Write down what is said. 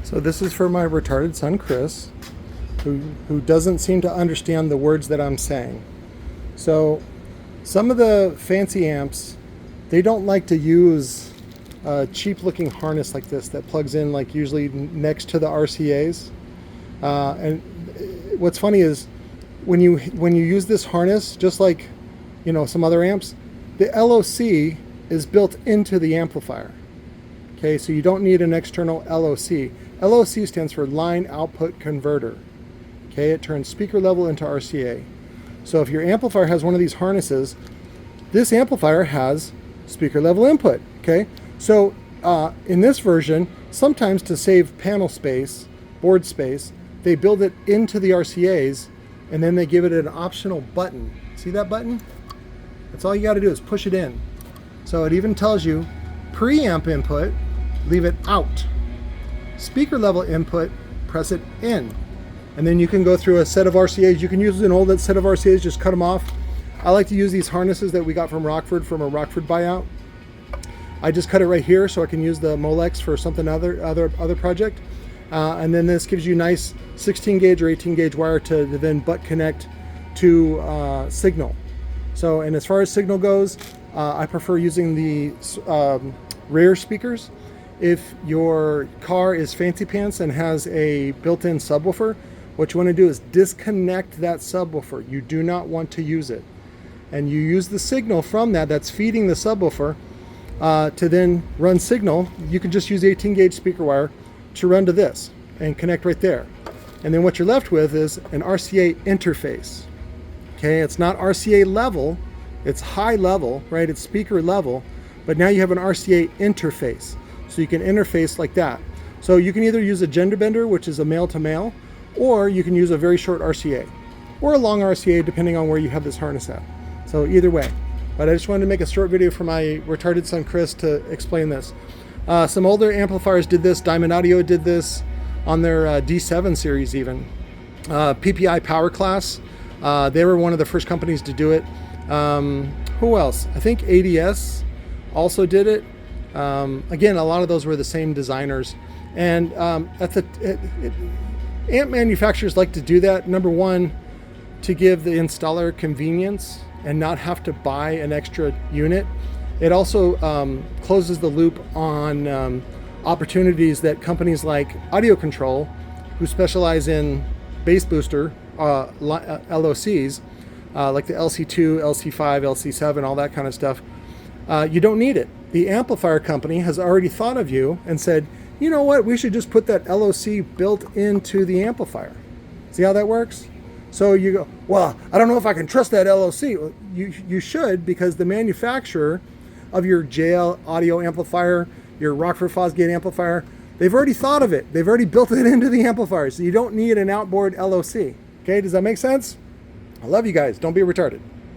So this is for my retarded son, Chris, who doesn't seem to understand the words that I'm saying. So some of the fancy amps, they don't like to use a cheap looking harness like this that plugs in like usually next to the RCAs. And what's funny is when you use this harness, just like some other amps, the LOC is built into the amplifier. Okay, so you don't need an external LOC. LOC stands for line output converter. Okay, it turns speaker level into RCA. So if your amplifier has one of these harnesses, this amplifier has speaker level input. Okay, so in this version, sometimes to save panel space, board space, they build it into the RCAs and then they give it an optional button. See that button? That's all you got to do is push it in. So it even tells you preamp input, leave it out. Speaker level input, press it in. And then you can go through a set of RCAs. You can use an old set of RCAs, just cut them off. I like to use these harnesses that we got from Rockford, from a Rockford buyout. I just cut it right here so I can use the Molex for something other project. And then this gives you nice 16 gauge or 18 gauge wire to then butt connect to signal. So, and as far as signal goes, I prefer using the rear speakers. If your car is fancy pants and has a built-in subwoofer, what you want to do is disconnect that subwoofer. You do not want to use it. And you use the signal from that's feeding the subwoofer to then run signal. You can just use 18 gauge speaker wire to run to this and connect right there. And then what you're left with is an RCA interface. Okay, it's not RCA level, it's high level, right? It's speaker level, but now you have an RCA interface. So you can interface like that. So you can either use a gender bender, which is a male to male, or you can use a very short RCA or a long RCA depending on where you have this harness at. So either way. But I just wanted to make a short video for my retarded son Chris to explain this. Some older amplifiers did this. Diamond Audio did this on their D7 series even. PPI Power Class, they were one of the first companies to do it. Who else? I think ADS also did it. Again, a lot of those were the same designers. And amp manufacturers like to do that. Number one, to give the installer convenience and not have to buy an extra unit. It also closes the loop on opportunities that companies like Audio Control, who specialize in bass booster LOCs, like the LC2, LC5, LC7, all that kind of stuff, you don't need it. The amplifier company has already thought of you and said, you know what, we should just put that LOC built into the amplifier. See how that works? So you go, well, I don't know if I can trust that LOC. Well, you should, because the manufacturer of your JL audio amplifier, your Rockford Fosgate amplifier, they've already thought of it. They've already built it into the amplifier. So you don't need an outboard LOC. Okay, does that make sense? I love you guys. Don't be retarded.